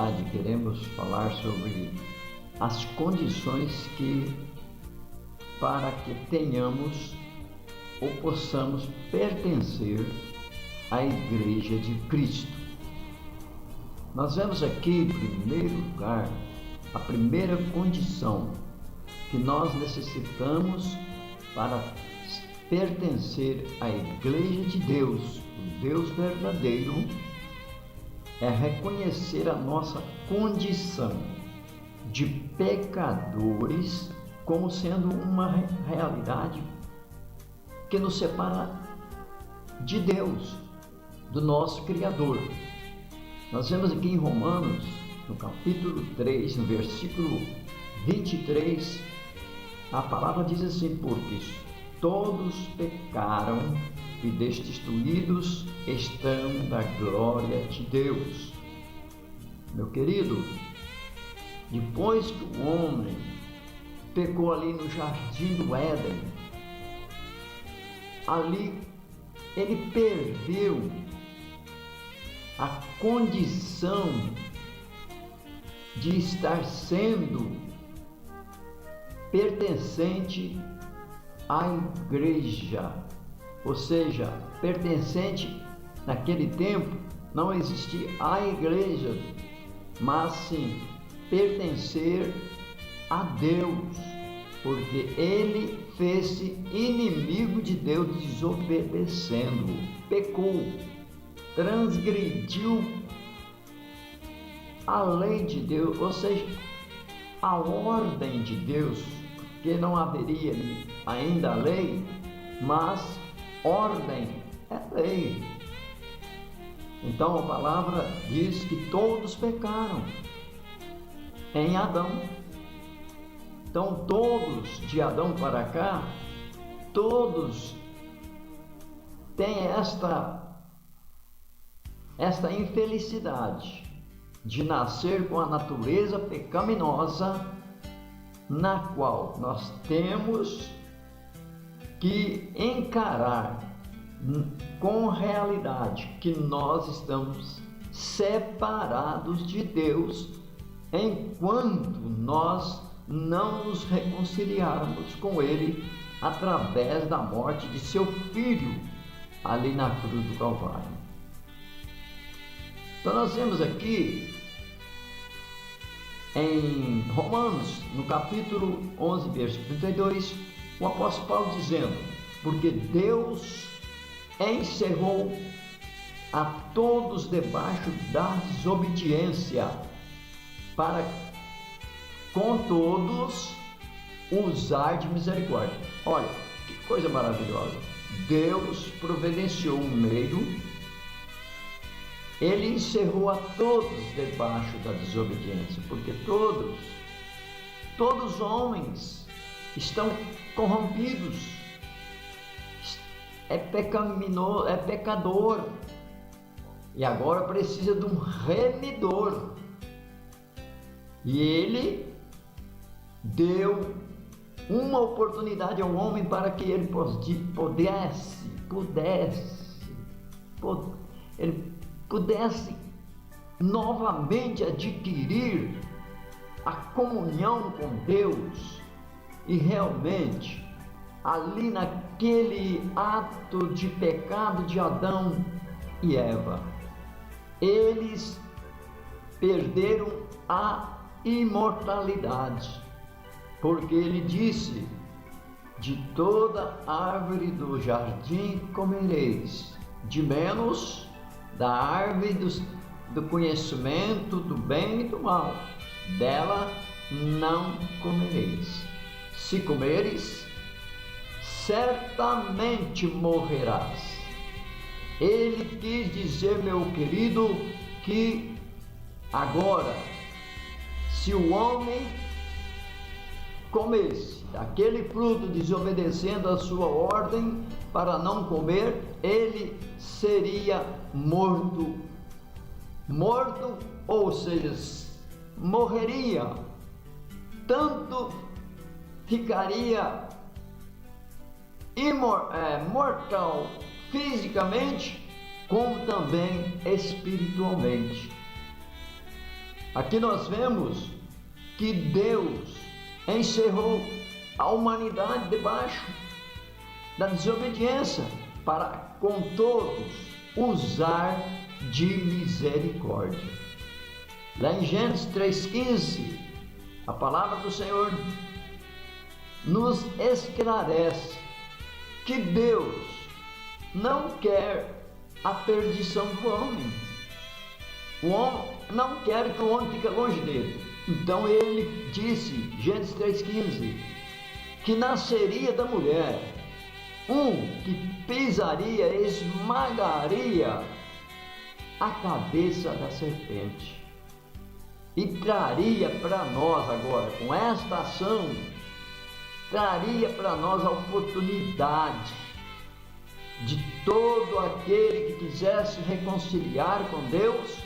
oportunidade queremos falar sobre as condições para que tenhamos ou possamos pertencer à Igreja de Cristo. Nós vemos aqui, em primeiro lugar, a primeira condição que nós necessitamos para pertencer à Igreja de Deus, o Deus verdadeiro, é reconhecer a nossa condição de pecadores como sendo uma realidade que nos separa de Deus, do nosso Criador. Nós vemos aqui em Romanos, no capítulo 3, no versículo 23, a palavra diz assim: porque todos pecaram e destituídos estão da glória de Deus. Meu querido, depois que o homem pecou ali no jardim do Éden, ali ele perdeu a condição de estar sendo pertencente à igreja, ou seja, pertencente. Naquele tempo não existia a igreja, mas sim pertencer a Deus, porque ele fez-se inimigo de Deus desobedecendo, pecou, transgrediu a lei de Deus, ou seja, a ordem de Deus, porque não haveria ainda lei, mas ordem é lei. Então a palavra diz que todos pecaram em Adão. Então todos, de Adão para cá, todos têm esta infelicidade de nascer com a natureza pecaminosa, na qual nós temos que encarar com realidade que nós estamos separados de Deus enquanto nós não nos reconciliarmos com Ele através da morte de seu Filho ali na cruz do Calvário. Então nós vemos aqui em Romanos, no capítulo 11, versículo 32, o apóstolo Paulo dizendo: porque Deus encerrou a todos debaixo da desobediência, para com todos usar de misericórdia. Olha, que coisa maravilhosa! Deus providenciou um meio, ele encerrou a todos debaixo da desobediência, porque todos os homens estão corrompidos, é pecaminoso, é pecador, e agora precisa de um remidor. E ele deu uma oportunidade ao homem para que ele pudesse novamente adquirir a comunhão com Deus. E realmente, ali naquele ato de pecado de Adão e Eva, eles perderam a imortalidade, porque ele disse: de toda árvore do jardim comereis, de menos da árvore do conhecimento do bem e do mal, dela não comereis. Se comeres, certamente morrerás. Ele quis dizer, meu querido, que agora, se o homem comesse aquele fruto desobedecendo a sua ordem para não comer, ele seria morto, ou seja, morreria, tanto ficaria mortal fisicamente, como também espiritualmente. Aqui nós vemos que Deus encerrou a humanidade debaixo da desobediência para com todos usar de misericórdia. Lá em Gênesis 3,15, a palavra do Senhor nos esclarece que Deus não quer a perdição do homem. O homem não quer que o homem fique longe dele. Então ele disse, Gênesis 3,15, que nasceria da mulher um que pisaria, esmagaria a cabeça da serpente. E traria para nós agora, com esta ação, traria para nós a oportunidade de todo aquele que quisesse reconciliar com Deus,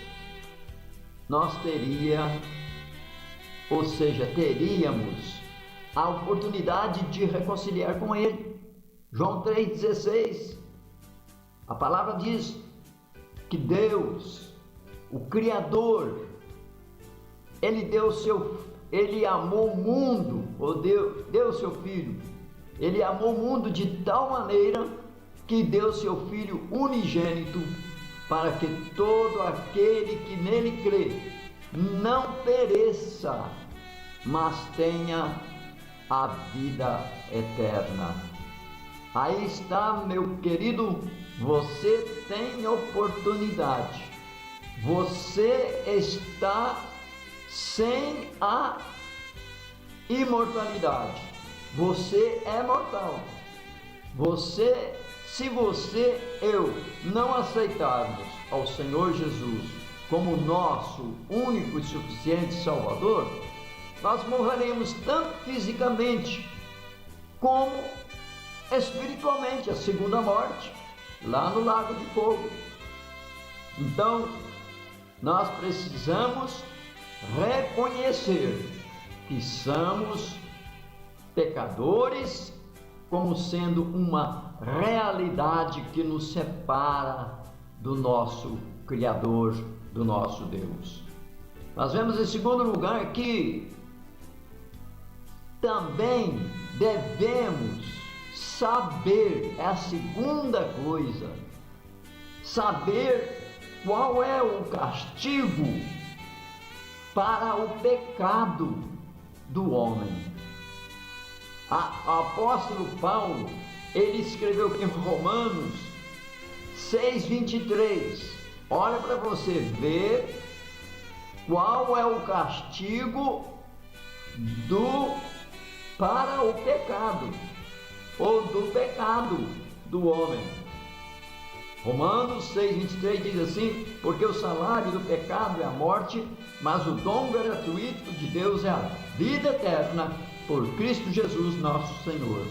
teríamos a oportunidade de reconciliar com Ele. João 3,16, a palavra diz que Deus, o Criador, Ele amou o mundo, deu seu Filho. Ele amou o mundo de tal maneira que deu seu Filho unigênito, para que todo aquele que nele crê não pereça, mas tenha a vida eterna. Aí está, meu querido, você tem oportunidade. Você está sem a imortalidade. Você é mortal. Se eu não aceitarmos ao Senhor Jesus como nosso único e suficiente Salvador, nós morreremos tanto fisicamente como espiritualmente, a segunda morte, lá no lago de fogo. Então, nós precisamos reconhecer que somos pecadores, como sendo uma realidade que nos separa do nosso Criador, do nosso Deus. Nós vemos em segundo lugar que também devemos saber, é a segunda coisa, saber qual é o castigo para o pecado do homem. O apóstolo Paulo, ele escreveu em Romanos 6,23. Olha para você ver qual é o castigo para o pecado, ou do pecado do homem. Romanos 6,23 diz assim: porque o salário do pecado é a morte, mas o dom gratuito de Deus é a vida eterna por Cristo Jesus nosso Senhor.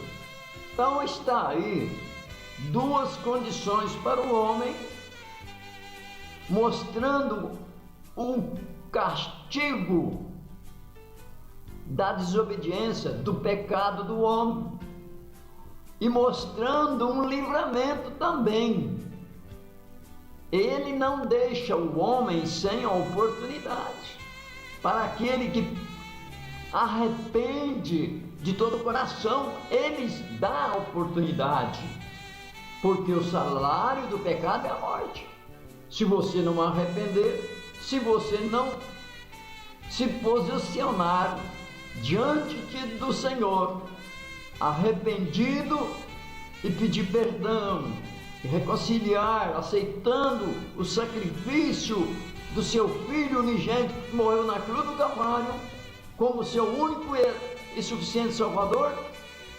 Então está aí duas condições para o homem, mostrando o castigo da desobediência, do pecado do homem, e mostrando um livramento também. Ele não deixa o homem sem a oportunidade. Para aquele que arrepende de todo o coração, ele dá a oportunidade, porque o salário do pecado é a morte. Se você não arrepender, se você não se posicionar diante do Senhor, arrependido, e pedir perdão, e reconciliar, aceitando o sacrifício do seu Filho unigênito que morreu na cruz do Calvário, como seu único e suficiente Salvador,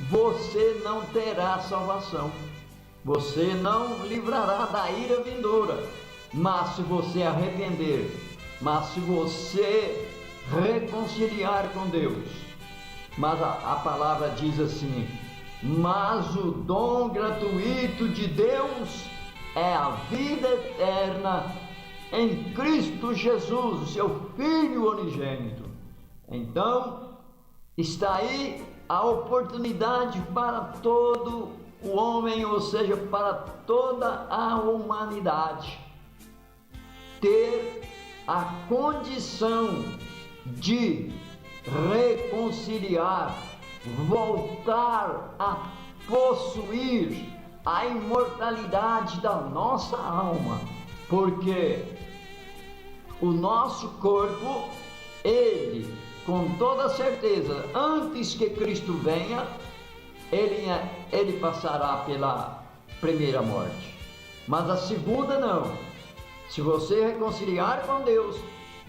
você não terá salvação. Você não livrará da ira vindoura. Mas se você arrepender, mas se você reconciliar com Deus, mas a palavra diz assim: mas o dom gratuito de Deus é a vida eterna em Cristo Jesus, o seu Filho unigênito. Então, está aí a oportunidade para todo o homem, ou seja, para toda a humanidade, ter a condição de reconciliar, voltar a possuir a imortalidade da nossa alma, porque o nosso corpo, ele, com toda certeza, antes que Cristo venha, ele passará pela primeira morte, mas a segunda não. Se você reconciliar com Deus,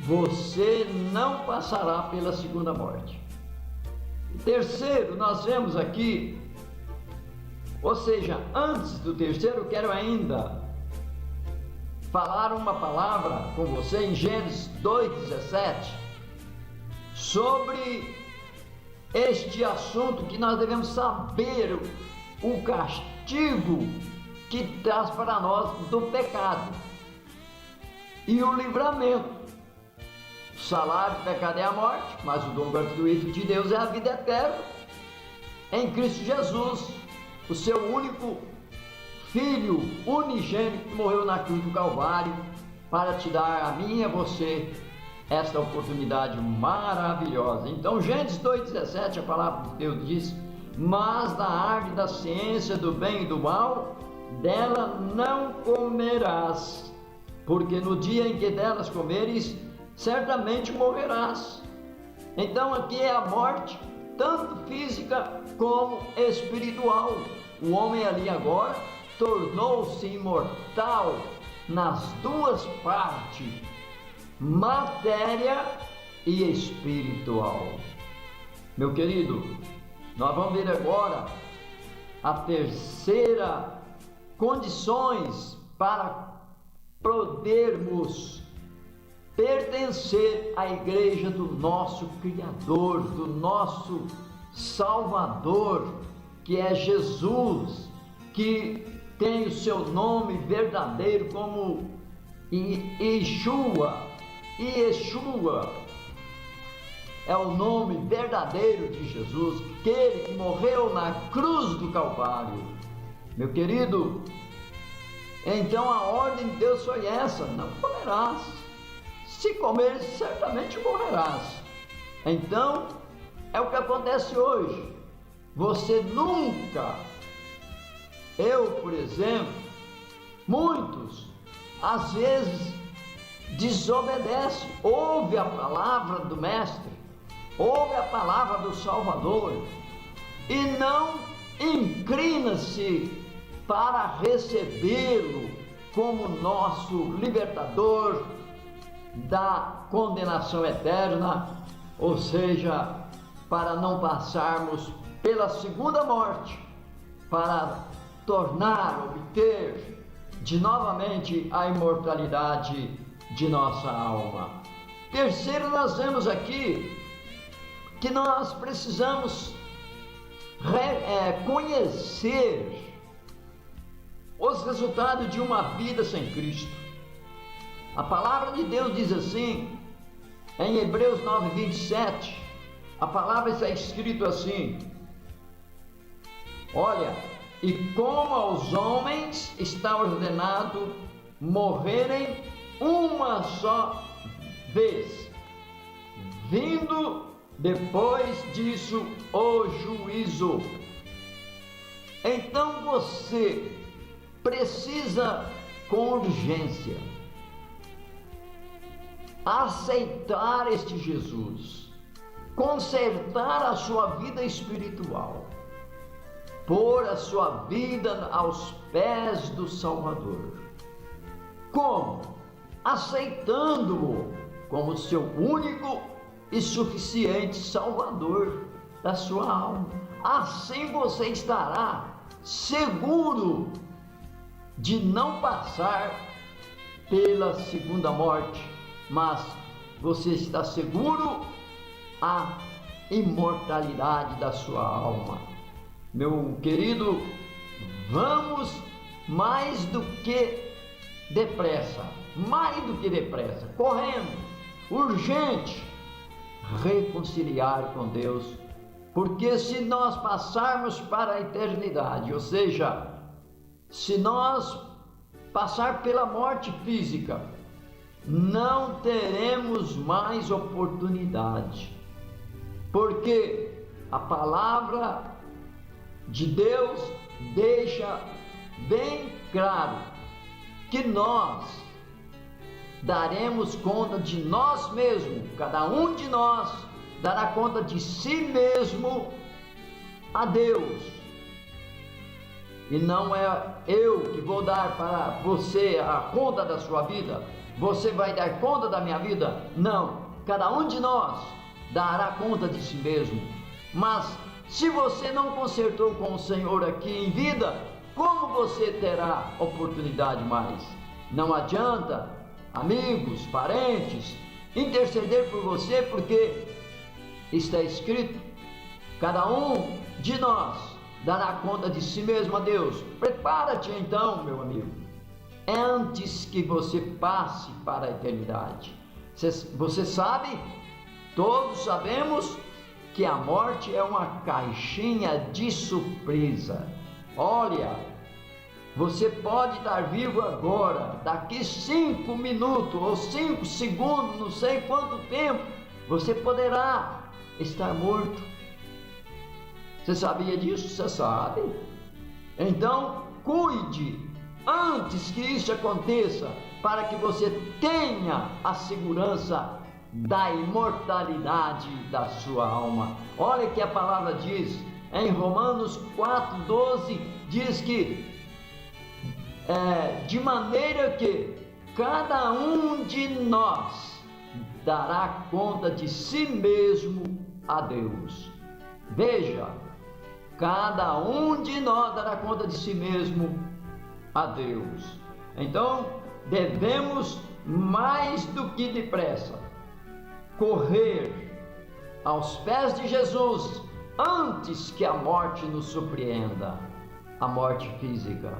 você não passará pela segunda morte. Terceiro, nós vemos aqui, ou seja, antes do terceiro, eu quero ainda falar uma palavra com você em Gênesis 2:17, sobre este assunto que nós devemos saber o castigo que traz para nós do pecado e o livramento. O salário do pecado é a morte, mas o dom gratuito de Deus é a vida eterna em Cristo Jesus, o seu único Filho unigênito que morreu na cruz do Calvário para te dar a mim e a você esta oportunidade maravilhosa. Então, Gênesis 2:17, a palavra de Deus diz: mas da árvore da ciência do bem e do mal, dela não comerás, porque no dia em que delas comeres, certamente morrerás. Então aqui é a morte, tanto física como espiritual. O homem ali agora tornou-se imortal nas duas partes, matéria e espiritual. Meu querido, nós vamos ver agora a terceira condições para podermos pertencer à igreja do nosso Criador, do nosso Salvador, que é Jesus, que tem o seu nome verdadeiro como Yeshua. Yeshua é o nome verdadeiro de Jesus, aquele que morreu na cruz do Calvário. Meu querido, então a ordem de Deus foi essa: não comerás. Se comeres, certamente morrerás. Então, é o que acontece hoje. Você nunca, eu, por exemplo, muitos, às vezes, desobedecem, ouve a palavra do Mestre, ouve a palavra do Salvador e não inclina-se para recebê-lo como nosso libertador da condenação eterna, ou seja, para não passarmos pela segunda morte, para obter de novamente a imortalidade de nossa alma. Terceiro, nós vemos aqui que nós precisamos conhecer os resultados de uma vida sem Cristo. A palavra de Deus diz assim, em Hebreus 9:27, a palavra está escrito assim: olha, e como aos homens está ordenado morrerem uma só vez, vindo depois disso o juízo. Então você precisa com urgência aceitar este Jesus, consertar a sua vida espiritual, pôr a sua vida aos pés do Salvador. Como? Aceitando-o como seu único e suficiente Salvador da sua alma. Assim você estará seguro de não passar pela segunda morte, mas você está seguro a imortalidade da sua alma. Meu querido, vamos mais do que depressa, correndo, urgente, reconciliar com Deus, porque se nós passarmos para a eternidade, ou seja, se nós passar pela morte física, não teremos mais oportunidade, porque a palavra de Deus deixa bem claro que nós daremos conta de nós mesmos, cada um de nós dará conta de si mesmo a Deus. E não é eu que vou dar para você a conta da sua vida, você vai dar conta da minha vida. Não, cada um de nós dará conta de si mesmo. Mas se você não consertou com o Senhor aqui em vida, como você terá oportunidade mais? Não adianta amigos, parentes interceder por você, porque está escrito: cada um de nós dará conta de si mesmo a Deus. Prepara-te então, meu amigo, antes que você passe para a eternidade. Você sabe, todos sabemos, que a morte é uma caixinha de surpresa. Olha, você pode estar vivo agora, daqui 5 minutos ou 5 segundos, não sei quanto tempo, você poderá estar morto. Você sabia disso? Você sabe. Então, cuide antes que isso aconteça, para que você tenha a segurança da imortalidade da sua alma. Olha que a palavra diz em Romanos 4,12, diz que de maneira que cada um de nós dará conta de si mesmo a Deus. Veja, cada um de nós dará conta de si mesmo a Deus. Então, devemos mais do que depressa correr aos pés de Jesus antes que a morte nos surpreenda, a morte física,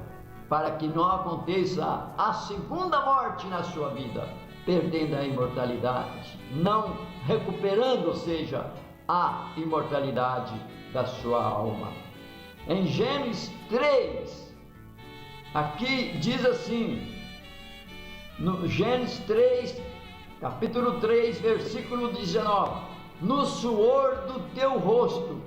para que não aconteça a segunda morte na sua vida, perdendo a imortalidade, não recuperando, ou seja, a imortalidade da sua alma. Em Gênesis 3, aqui diz assim, no Gênesis 3, capítulo 3, versículo 19: no suor do teu rosto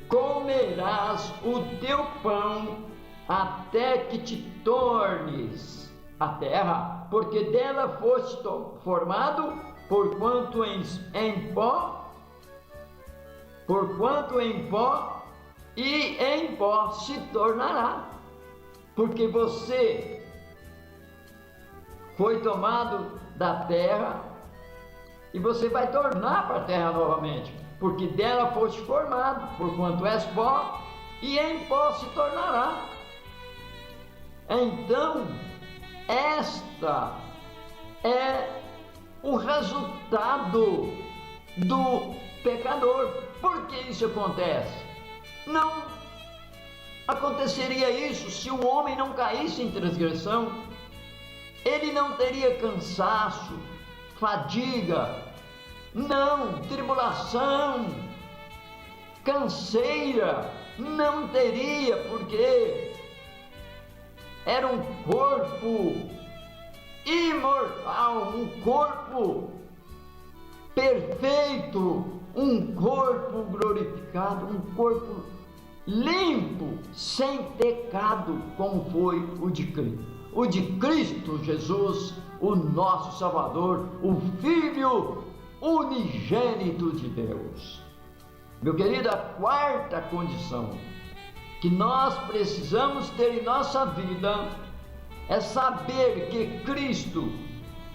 comerás o teu pão até que te tornes a terra, porque dela foste formado, porquanto em pó e em pó se tornará. Porque você foi tomado da terra e você vai tornar para a terra novamente, porque dela foste formado, porquanto és pó e em pó se tornará. Então, esta é o resultado do pecador. Por que isso acontece? Não aconteceria isso se o homem não caísse em transgressão. Ele não teria cansaço, fadiga, não, tribulação, canseira, não teria, porque era um corpo imortal, um corpo perfeito, um corpo glorificado, um corpo limpo, sem pecado, como foi o de Cristo. O de Cristo Jesus, o nosso Salvador, o Filho unigênito de Deus. Meu querido, a quarta condição que nós precisamos ter em nossa vida é saber que Cristo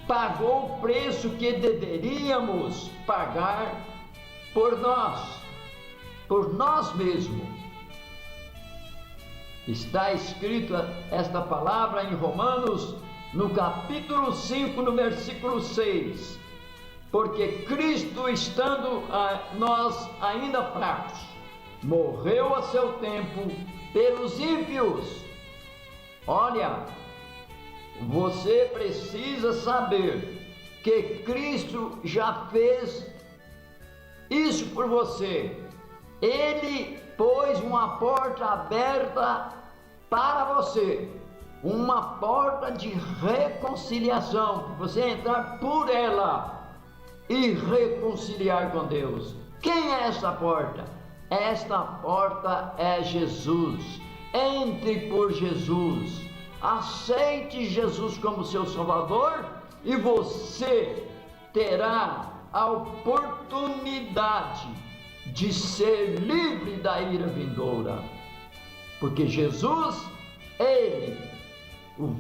pagou o preço que deveríamos pagar por nós mesmos. Está escrito esta palavra em Romanos, no capítulo 5, no versículo 6. Porque Cristo, estando nós ainda fracos, morreu a seu tempo pelos ímpios. Olha, você precisa saber que Cristo já fez isso por você. Ele pôs uma porta aberta para você. uma porta de reconciliação, você entrar por ela e reconciliar com Deus. Quem é essa porta? Esta porta é Jesus. Entre por Jesus, aceite Jesus como seu Salvador e você terá a oportunidade de ser livre da ira vindoura, porque Jesus, Ele, o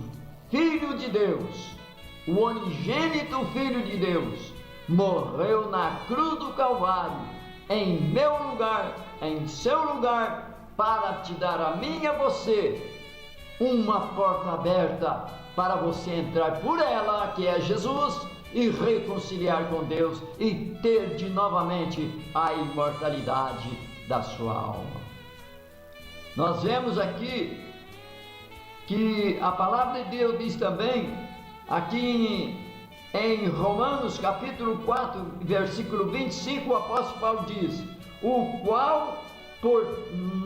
Filho de Deus, o unigênito Filho de Deus, morreu na cruz do Calvário, em meu lugar, em seu lugar, para te dar a mim e a você uma porta aberta para você entrar por ela, que é Jesus, e reconciliar com Deus e ter de novamente a imortalidade da sua alma. Nós vemos aqui que a palavra de Deus diz também, aqui em Romanos capítulo 4, versículo 25, o apóstolo Paulo diz: o qual por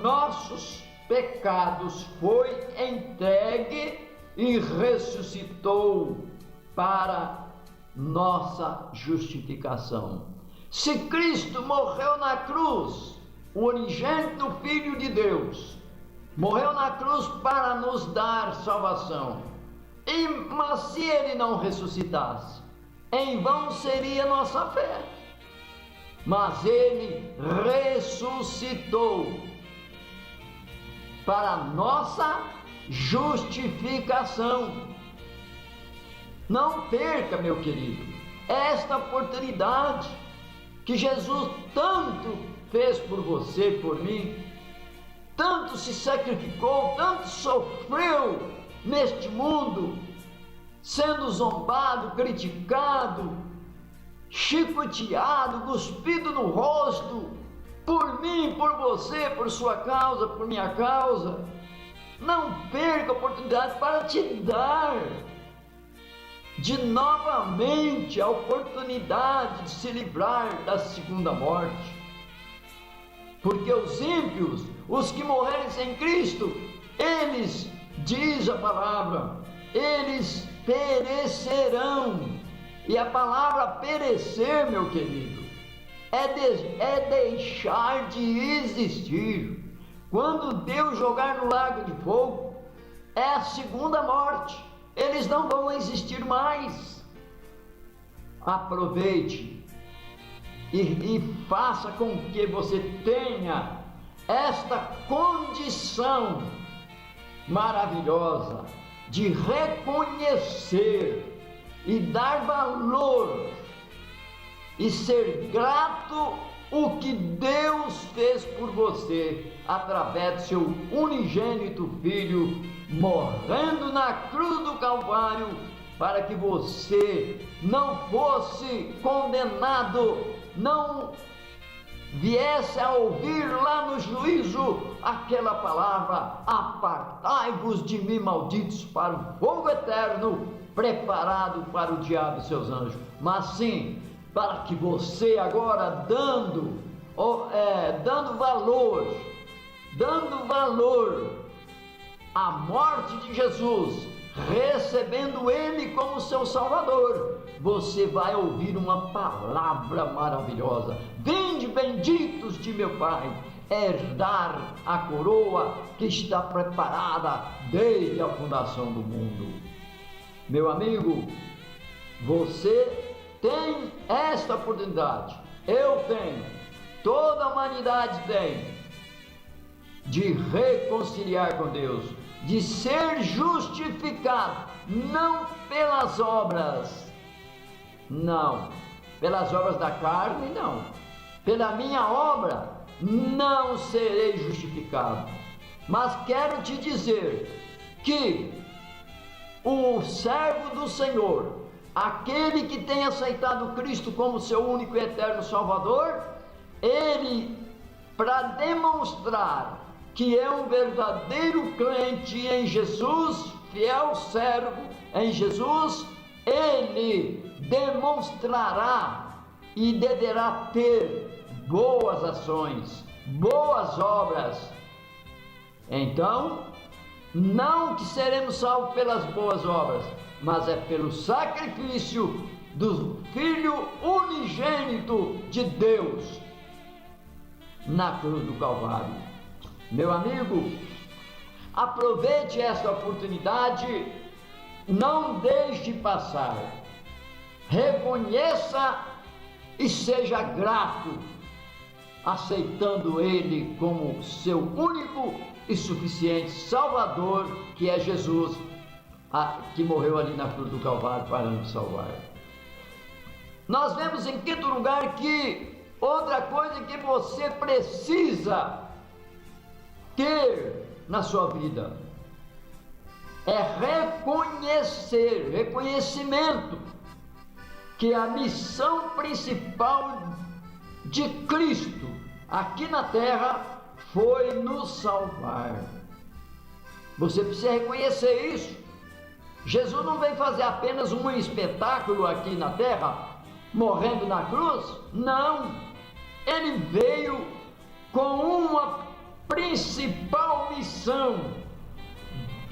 nossos pecados foi entregue e ressuscitou para nossa justificação. Se Cristo morreu na cruz, o unigênito Filho de Deus, morreu na cruz para nos dar salvação, mas se Ele não ressuscitasse, em vão seria nossa fé. Mas Ele ressuscitou para nossa justificação. Não perca, meu querido, esta oportunidade que Jesus tanto fez por você e por mim, tanto se sacrificou, tanto sofreu neste mundo, sendo zombado, criticado, chicoteado, cuspido no rosto, por mim, por você, por sua causa, por minha causa. Não perca a oportunidade para te dar de novamente a oportunidade de se livrar da segunda morte. Porque os ímpios, os que morrerem sem Cristo, eles, diz a palavra, eles perecerão. E a palavra perecer, meu querido, é deixar de existir. Quando Deus jogar no lago de fogo, é a segunda morte. Eles não vão existir mais. Aproveite e faça com que você tenha esta condição maravilhosa de reconhecer e dar valor e ser grato o que Deus fez por você através do seu unigênito Filho, morrendo na cruz do Calvário, para que você não fosse condenado, não viesse a ouvir lá no juízo aquela palavra: apartai-vos de mim, malditos, para o fogo eterno preparado para o diabo e seus anjos. Mas sim, para que você agora dando valor à morte de Jesus, recebendo Ele como seu Salvador, você vai ouvir uma palavra maravilhosa: vinde, benditos de meu Pai, herdar a coroa que está preparada desde a fundação do mundo. Meu amigo, você tem esta oportunidade, eu tenho, toda a humanidade tem, de reconciliar com Deus, de ser justificado, não pelas obras, não, pelas obras da carne, não, pela minha obra não serei justificado. Mas quero te dizer que o servo do Senhor, aquele que tem aceitado Cristo como seu único e eterno Salvador, ele, para demonstrar que é um verdadeiro crente em Jesus, fiel servo em Jesus, ele demonstrará e deverá ter boas ações, boas obras. Então, Não que seremos salvos pelas boas obras, mas é pelo sacrifício do Filho unigênito de Deus na cruz do Calvário. Meu amigo, aproveite esta oportunidade, não deixe passar, reconheça e seja grato, aceitando Ele como seu único e suficiente Salvador, que é Jesus, que morreu ali na cruz do Calvário para nos salvar. Nós vemos em quinto lugar que outra coisa que você precisa ter na sua vida é reconhecimento que a missão principal de Cristo aqui na terra foi nos salvar. Você precisa reconhecer isso. Jesus não veio fazer apenas um espetáculo aqui na terra, morrendo na cruz. Não, ele veio com uma principal missão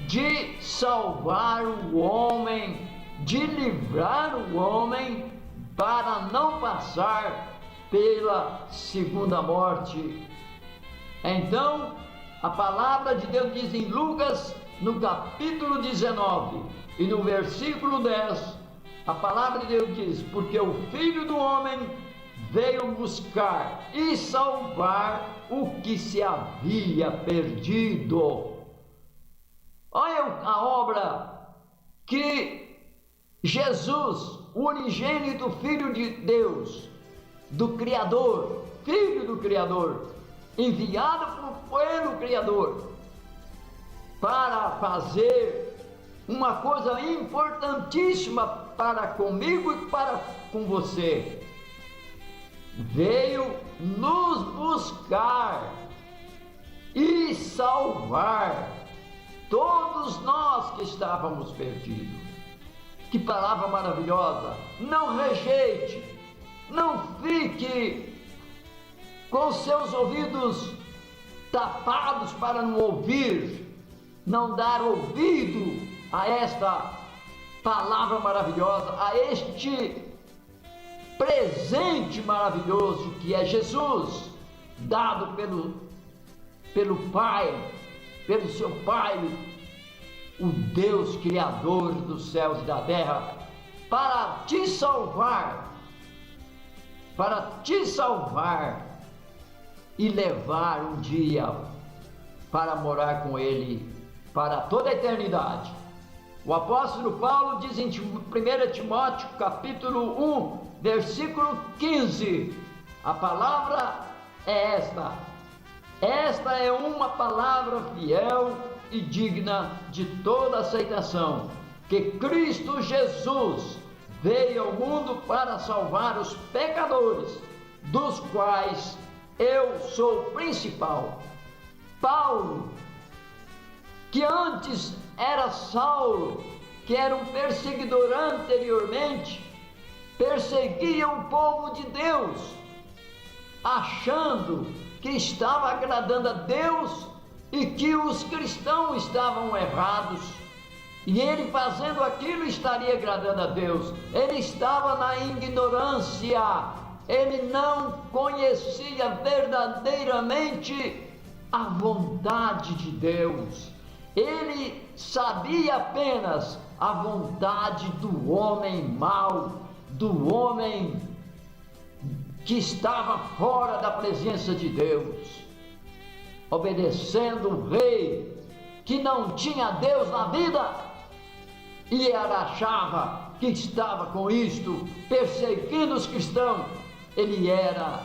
de salvar o homem, de livrar o homem para não passar pela segunda morte. Então, a palavra de Deus diz em Lucas, no capítulo 19 e no versículo 10, a palavra de Deus diz: porque o Filho do Homem veio buscar e salvar o que se havia perdido. Olha a obra que Jesus, o unigênito Filho de Deus, do Criador, Filho do Criador, enviado pelo Criador, para fazer uma coisa importantíssima para comigo e para com você. Veio nos buscar e salvar todos nós que estávamos perdidos. Que palavra maravilhosa! Não rejeite, não fique com seus ouvidos tapados para não ouvir, não dar ouvido a esta palavra maravilhosa, a este presente maravilhoso que é Jesus, dado pelo Pai, pelo seu Pai, o Deus Criador dos céus e da terra, para te salvar e levar um dia para morar com Ele para toda a eternidade. O apóstolo Paulo diz em 1 Timóteo capítulo 1, versículo 15, a palavra é esta: esta é uma palavra fiel e digna de toda aceitação, que Cristo Jesus veio ao mundo para salvar os pecadores, dos quais eu sou o principal. Paulo, que antes era Saulo, que era um perseguidor anteriormente, perseguia o povo de Deus, achando que estava agradando a Deus e que os cristãos estavam errados, e ele fazendo aquilo estaria agradando a Deus. Ele estava na ignorância, ele não conhecia verdadeiramente a vontade de Deus. Ele sabia apenas a vontade do homem mau, do homem que estava fora da presença de Deus, obedecendo o rei que não tinha Deus na vida, e ele achava que estava com isto perseguindo os cristãos. Ele era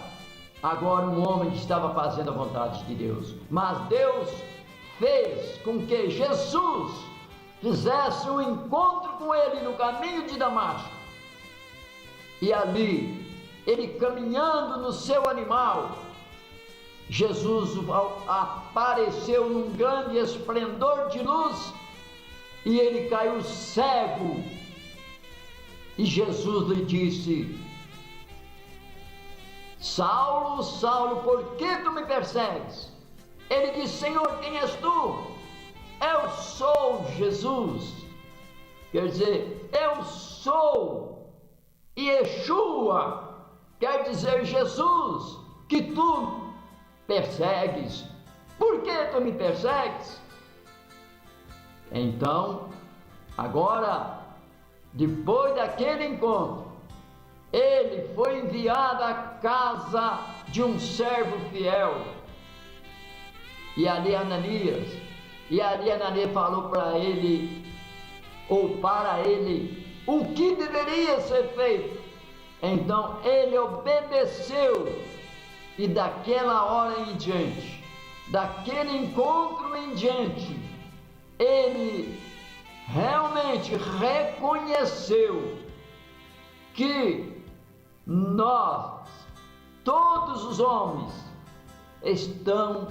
agora um homem que estava fazendo a vontade de Deus, mas Deus fez com que Jesus fizesse um encontro com ele no caminho de Damasco, e ali, ele caminhando no seu animal, Jesus apareceu num grande esplendor de luz, e ele caiu cego, e Jesus lhe disse: Saulo, Saulo, por que tu me persegues? Ele disse: Senhor, quem és tu? eu sou Jesus, quer dizer, eu sou Yeshua, quer dizer Jesus, que tu persegues. Por que tu me persegues? Então, agora, depois daquele encontro, ele foi enviado à casa de um servo fiel. E ali Ananias falou para ele, ou para ele, o que deveria ser feito. Então ele obedeceu, e daquela hora em diante, daquele encontro em diante, ele realmente reconheceu que nós, todos os homens, estão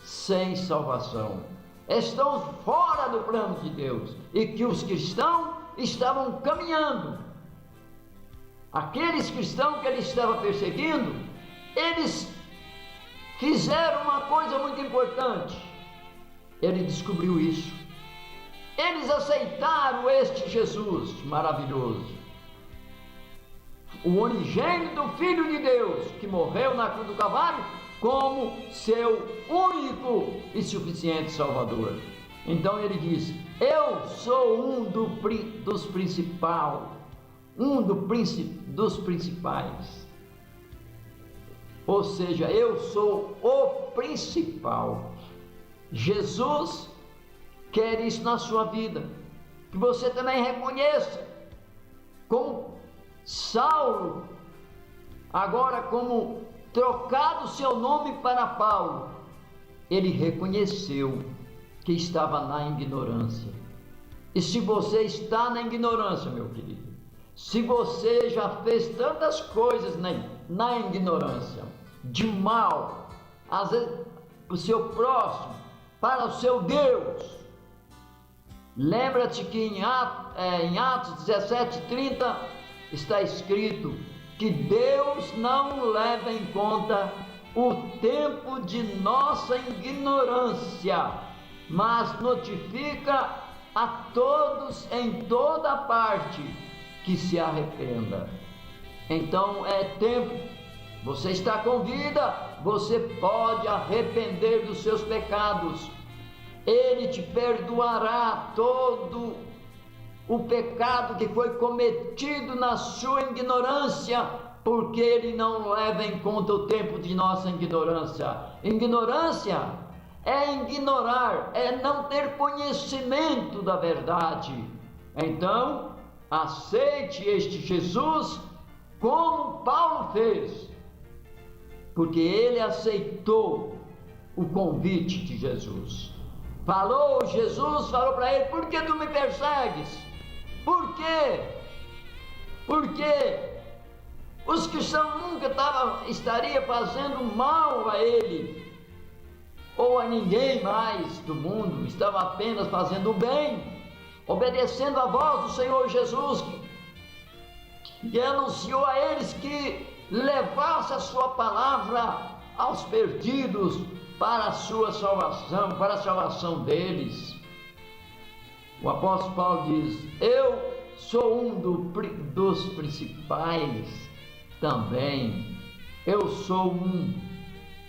sem salvação, estão fora do plano de Deus, e que os cristãos estavam caminhando. Aqueles cristãos que ele estava perseguindo, eles fizeram uma coisa muito importante. Ele descobriu isso. Eles aceitaram este Jesus maravilhoso, o unigênito Filho de Deus, que morreu na cruz do Calvário, como seu único e suficiente Salvador. Então ele disse: eu sou dos principais. Ou seja, eu sou o principal. Jesus quer isso na sua vida, que você também reconheça, como Saulo, agora como trocado seu nome para Paulo, ele reconheceu que estava na ignorância. E se você está na ignorância, meu querido, se você já fez tantas coisas na ignorância, de mal, às vezes para o seu próximo, para o seu Deus, lembra-te que em Atos 17:30 está escrito que Deus não leva em conta o tempo de nossa ignorância, mas notifica a todos em toda parte que se arrependa. Então é tempo, você está com vida, você pode arrepender dos seus pecados. Ele te perdoará todo o pecado que foi cometido na sua ignorância, porque ele não leva em conta o tempo de nossa ignorância. Ignorância é ignorar, é não ter conhecimento da verdade. Então, aceite este Jesus como Paulo fez, porque ele aceitou o convite de Jesus. Jesus falou para ele: por que tu me persegues? Por quê? Porque os cristãos nunca estariam fazendo mal a ele, ou a ninguém mais do mundo, estava apenas fazendo o bem, obedecendo a voz do Senhor Jesus, que anunciou a eles que levasse a sua palavra aos perdidos, para a sua salvação, para a salvação deles. O apóstolo Paulo diz: eu sou dos principais também. Eu sou um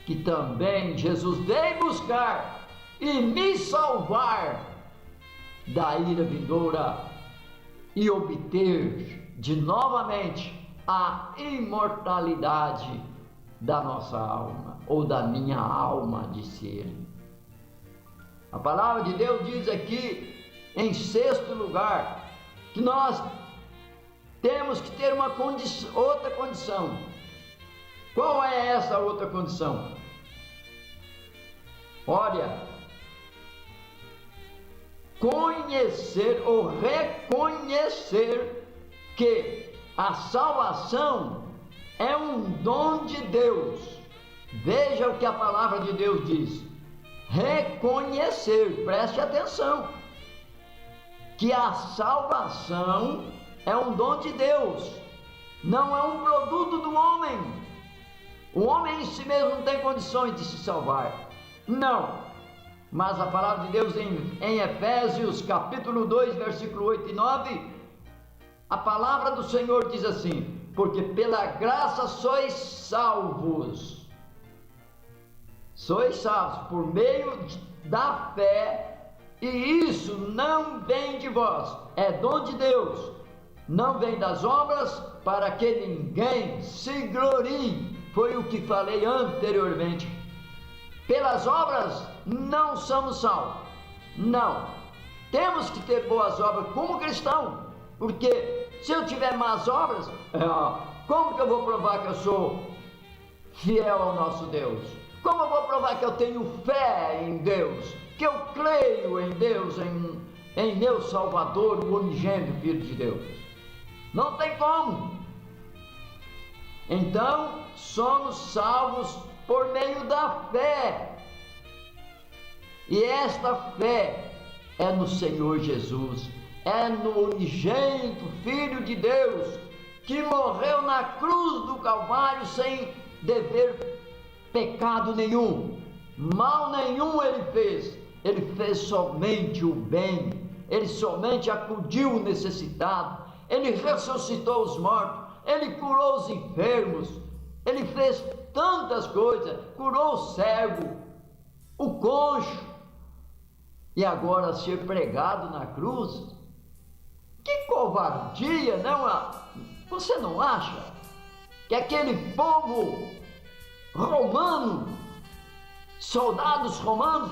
que também Jesus veio buscar e me salvar da ira vindoura e obter de novamente a imortalidade da nossa alma, ou da minha alma, disse ele. A palavra de Deus diz aqui, em sexto lugar, que nós temos que ter outra condição. Qual é essa outra condição? Olha, conhecer ou reconhecer que a salvação é um dom de Deus. Veja o que a palavra de Deus diz. Reconhecer, preste atenção, que a salvação é um dom de Deus, não é um produto do homem. O homem em si mesmo não tem condições de se salvar. Não. Mas a palavra de Deus em Efésios capítulo 2, versículo 8 e 9, a palavra do Senhor diz assim: porque pela graça sois salvos. Sois salvos por meio da fé, e isso não vem de vós, é dom de Deus, não vem das obras, para que ninguém se glorie. Foi o que falei anteriormente. Pelas obras não somos salvos, não. Temos que ter boas obras como cristão, porque se eu tiver más obras, como que eu vou provar que eu sou fiel ao nosso Deus? Como eu vou provar que eu tenho fé em Deus, que eu creio em Deus, em meu Salvador, o unigênito Filho de Deus? Não tem como. Então, somos salvos por meio da fé. E esta fé é no Senhor Jesus, é no unigênito Filho de Deus, que morreu na cruz do Calvário sem dever pecado nenhum, mal nenhum ele fez somente o bem, ele somente acudiu o necessitado, ele ressuscitou os mortos, ele curou os enfermos, ele fez tantas coisas, curou o cego, o coxo, e agora ser pregado na cruz, que covardia, não? Você não acha que aquele povo romano, soldados romanos,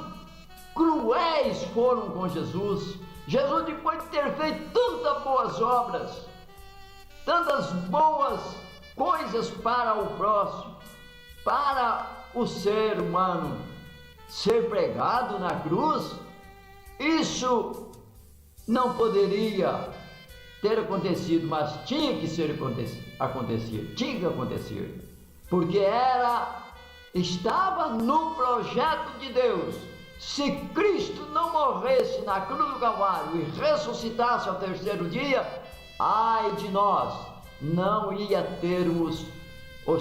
cruéis foram com Jesus? Jesus, depois de ter feito tantas boas obras, tantas boas coisas para o próximo, para o ser humano, ser pregado na cruz, isso não poderia ter acontecido, mas tinha que ser acontecido, tinha que acontecer, porque estava no projeto de Deus. Se Cristo não morresse na cruz do Calvário e ressuscitasse ao terceiro dia, ai de nós, não ia termos, ou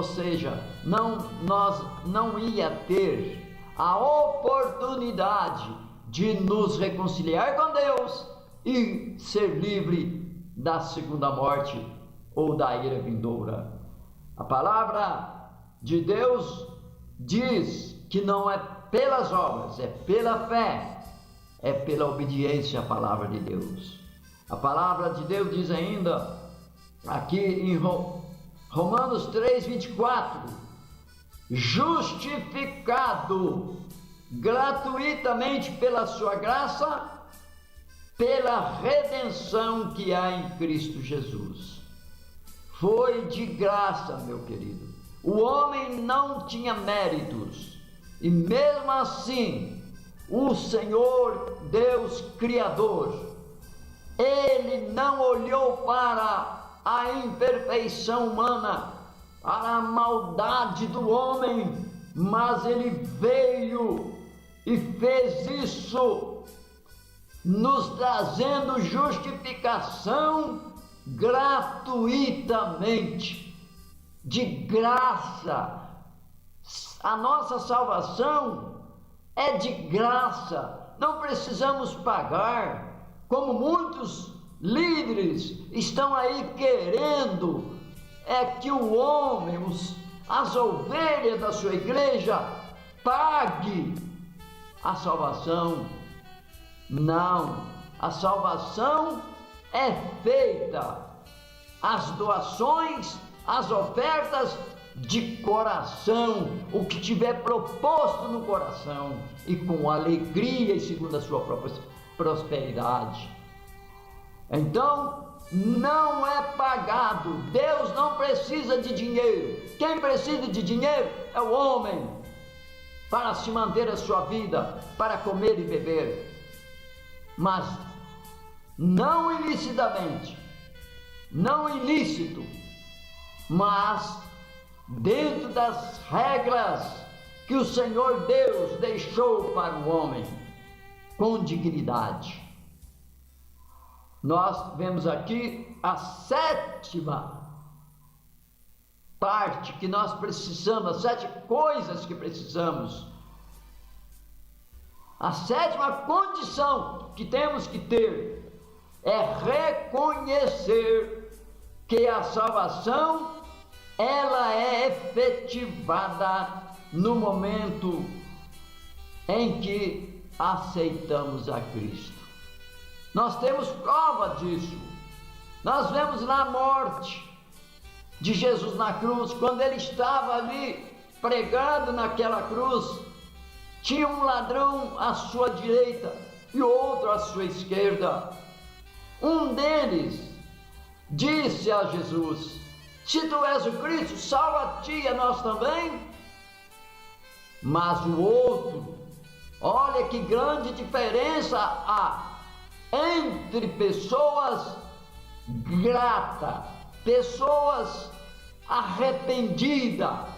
seja, nós não ia ter a oportunidade de nos reconciliar com Deus e ser livre da segunda morte ou da ira vindoura. A palavra de Deus diz que não é pelas obras, é pela fé, é pela obediência à palavra de Deus. A palavra de Deus diz ainda, aqui em Romanos 3, 24, justificado gratuitamente pela sua graça, pela redenção que há em Cristo Jesus. Foi de graça, meu querido. O homem não tinha méritos, e mesmo assim, o Senhor Deus Criador, Ele não olhou para a imperfeição humana, para a maldade do homem, mas Ele veio e fez isso, nos trazendo justificação gratuitamente, de graça. A nossa salvação é de graça, não precisamos pagar, como muitos líderes estão aí querendo, que o homem, as ovelhas da sua igreja, pague a salvação. Não, a salvação é feita, as doações, as ofertas de coração, o que tiver proposto no coração, e com alegria e segundo a sua própria prosperidade. Então, não é pagado. Deus não precisa de dinheiro. Quem precisa de dinheiro é o homem, para se manter a sua vida, para comer e beber, mas não ilicitamente, não ilícito, mas dentro das regras que o Senhor Deus deixou para o homem, com dignidade. Nós vemos aqui a sétima parte que nós precisamos, as 7 coisas que precisamos A sétima condição que temos que ter é reconhecer que a salvação ela é efetivada no momento em que aceitamos a Cristo. Nós temos prova disso. Nós vemos na morte de Jesus na cruz, quando ele estava ali pregado naquela cruz, tinha um ladrão à sua direita e outro à sua esquerda. Um deles disse a Jesus: se tu és o Cristo, salva-te e a nós também. Mas o outro, olha que grande diferença há entre pessoas gratas, pessoas arrependidas.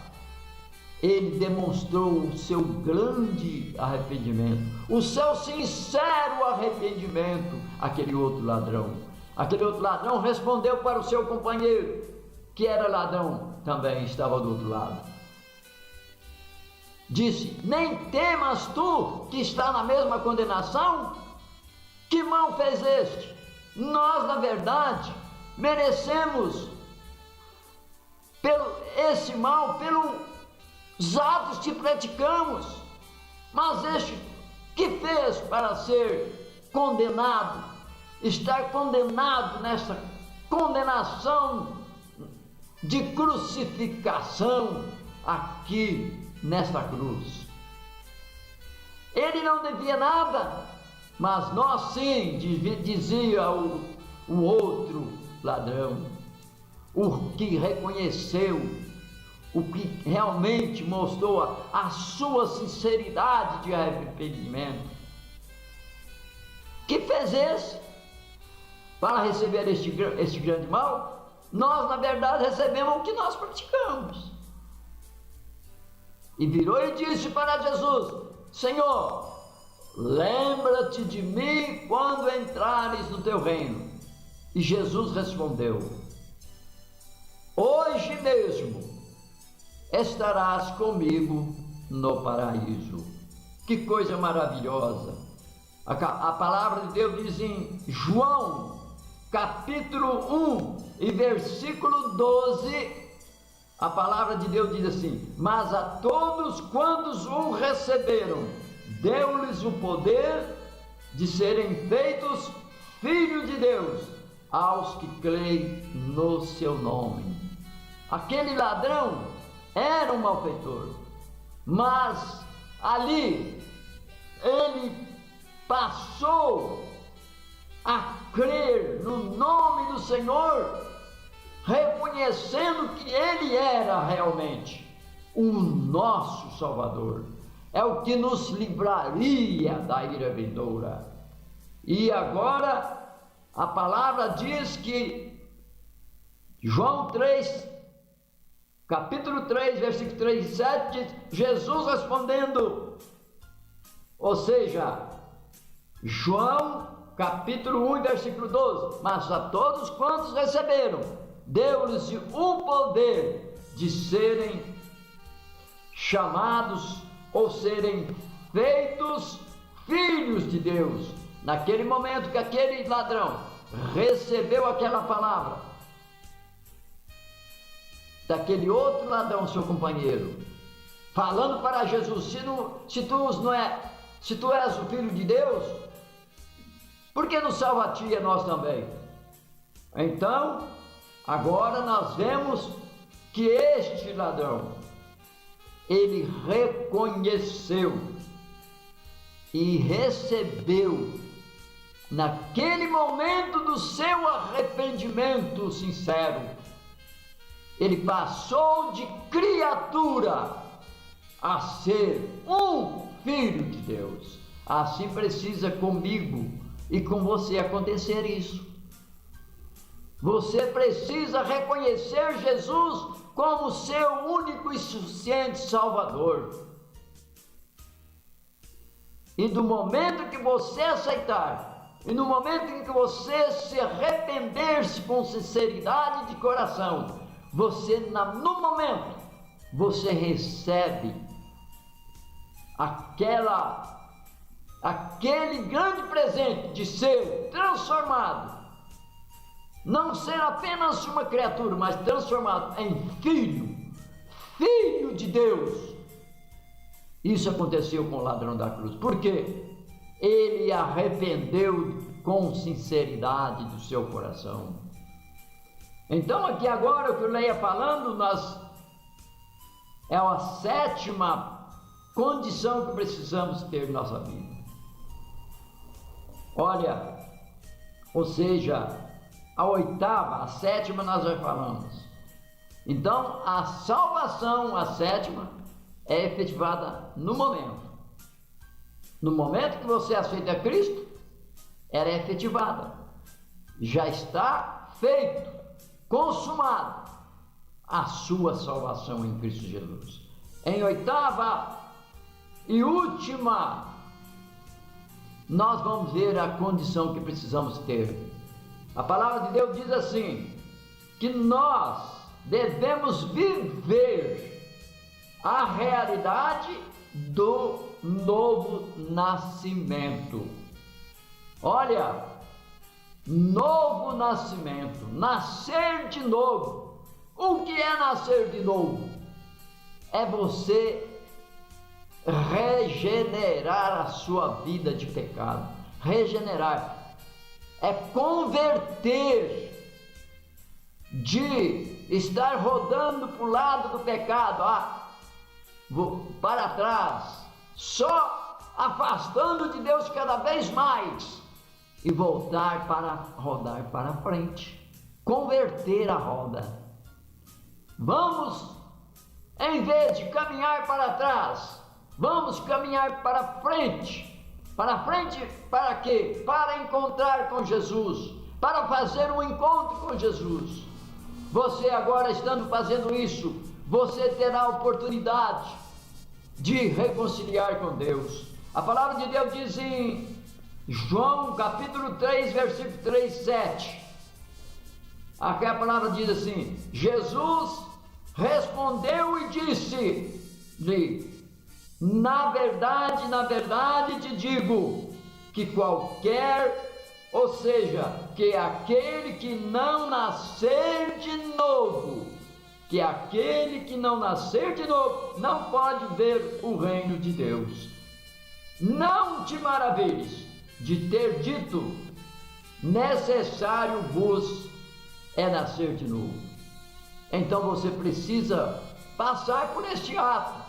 Ele demonstrou o seu grande arrependimento, o seu sincero arrependimento. Aquele outro ladrão respondeu para o seu companheiro, que era ladrão, também estava do outro lado. Disse: nem temas tu que está na mesma condenação? Que mal fez este? Nós, na verdade, merecemos esse mal pelos atos que praticamos, mas este que fez para ser condenado, estar condenado nessa condenação de crucificação aqui nesta cruz. Ele não devia nada, mas nós sim, dizia o outro ladrão, o que reconheceu, o que realmente mostrou a sua sinceridade de arrependimento. Que fez esse para receber este grande mal? Nós, na verdade, recebemos o que nós praticamos. E virou e disse para Jesus: Senhor, lembra-te de mim quando entrares no teu reino. E Jesus respondeu: hoje mesmo estarás comigo no paraíso. Que coisa maravilhosa! A palavra de Deus diz em João, capítulo 1 e versículo 12, a palavra de Deus diz assim: mas a todos quantos o receberam, deu-lhes o poder de serem feitos filhos de Deus, aos que creem no seu nome. Aquele ladrão era um malfeitor, mas ali ele passou a crer no nome do Senhor, reconhecendo que ele era realmente o nosso Salvador, é o que nos livraria da ira vindoura. E agora a palavra diz que João 3, capítulo 3, versículo 3 e 7, diz, Jesus respondendo, ou seja, João capítulo 1, versículo 12, mas a todos quantos receberam, deu-lhes o poder de serem chamados ou serem feitos filhos de Deus. Naquele momento que aquele ladrão recebeu aquela palavra daquele outro ladrão, seu companheiro, falando para Jesus: se tu és o Filho de Deus, por que não salva a ti e a nós também? Então, agora nós vemos que este ladrão, ele reconheceu e recebeu, naquele momento do seu arrependimento sincero, ele passou de criatura a ser um filho de Deus. Assim precisa comigo e com você acontecer isso. Você precisa reconhecer Jesus como seu único e suficiente Salvador. E no momento que você aceitar, e no momento em que você se arrepender-se com sinceridade de coração, no momento, você recebe aquela aquele grande presente de ser transformado, não ser apenas uma criatura, mas transformado em filho de Deus. Isso aconteceu com o ladrão da cruz. Por quê? Ele arrependeu com sinceridade do seu coração. Então aqui agora o que eu leia falando, é a 7ª condição que precisamos ter em nossa vida. Olha, ou seja, a 8ª, a 7ª nós já falamos. Então a salvação, a 7ª, é efetivada no momento. No momento que você aceita Cristo, ela é efetivada. Já está feito, consumado a sua salvação em Cristo Jesus. Em 8ª e última, nós vamos ver a condição que precisamos ter. A palavra de Deus diz assim, que nós devemos viver a realidade do novo nascimento. Olha, novo nascimento, nascer de novo. O que é nascer de novo? É você regenerar a sua vida de pecado. Regenerar é converter, de estar rodando para o lado do pecado, para trás, só afastando de Deus cada vez mais, e voltar para rodar para frente, converter a roda. Vamos, em vez de caminhar para trás, vamos caminhar para frente. Para frente para quê? Para encontrar com Jesus, para fazer um encontro com Jesus. Você agora estando fazendo isso, você terá a oportunidade de reconciliar com Deus. A palavra de Deus diz em João capítulo 3, versículo 3, 7. Aqui a palavra diz assim: Jesus respondeu e disse-lhe: na verdade te digo, que ou seja, que aquele que não nascer de novo, não pode ver o reino de Deus. Não te maravilhes de ter dito, necessário vos é nascer de novo. Então você precisa passar por este ato.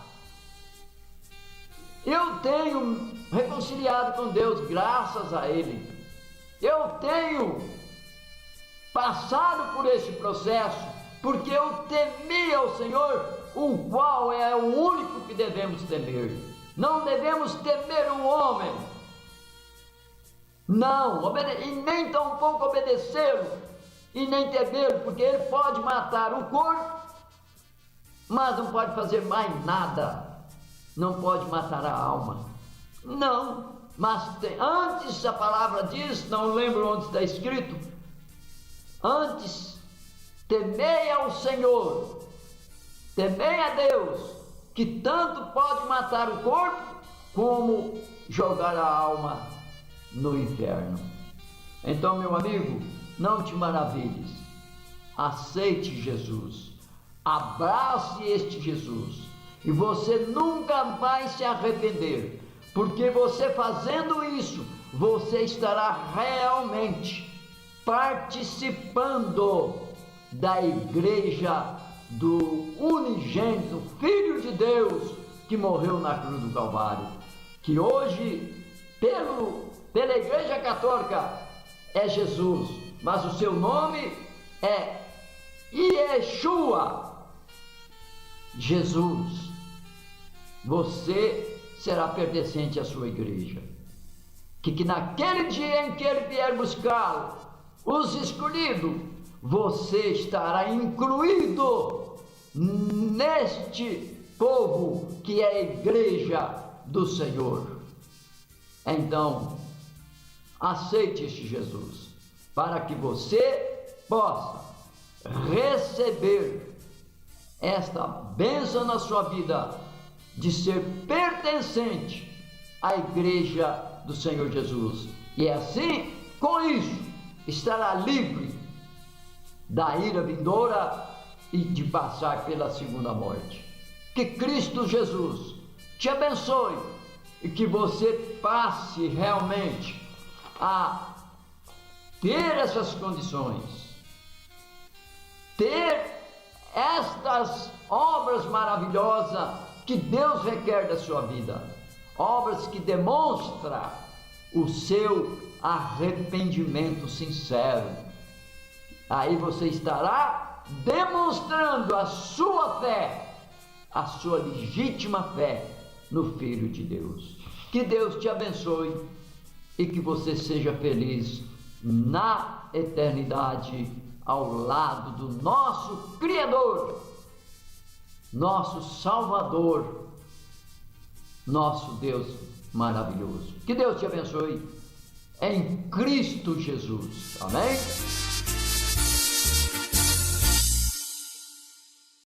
Eu tenho reconciliado com Deus, graças a Ele. Eu tenho passado por esse processo, porque eu temia o Senhor, o qual é o único que devemos temer. Não devemos temer o homem, não, e nem tampouco obedecê-lo, e nem temê-lo, porque ele pode matar o corpo, mas não pode fazer mais nada. Não pode matar a alma. Não, mas antes a palavra diz, não lembro onde está escrito, antes temei ao Senhor, temei a Deus, que tanto pode matar o corpo, como jogar a alma no inferno. Então, meu amigo, não te maravilhes, aceite Jesus, abrace este Jesus, e você nunca vai se arrepender, porque você fazendo isso, você estará realmente participando da igreja do unigênito Filho de Deus, que morreu na cruz do Calvário, que hoje, pela Igreja Católica, é Jesus, mas o seu nome é Yeshua, Jesus. Você será pertencente à sua igreja, que naquele dia em que ele vier buscá-lo, os escolhidos, você estará incluído neste povo que é a igreja do Senhor. Então, aceite este Jesus, para que você possa receber esta bênção na sua vida, de ser pertencente à igreja do Senhor Jesus. E assim, com isso, estará livre da ira vindoura e de passar pela segunda morte. Que Cristo Jesus te abençoe e que você passe realmente a ter essas condições, ter estas obras maravilhosas que Deus requer da sua vida, obras que demonstram o seu arrependimento sincero. Aí você estará demonstrando a sua fé, a sua legítima fé no Filho de Deus. Que Deus te abençoe e que você seja feliz na eternidade ao lado do nosso Criador, nosso Salvador, nosso Deus maravilhoso. Que Deus te abençoe em Cristo Jesus. Amém?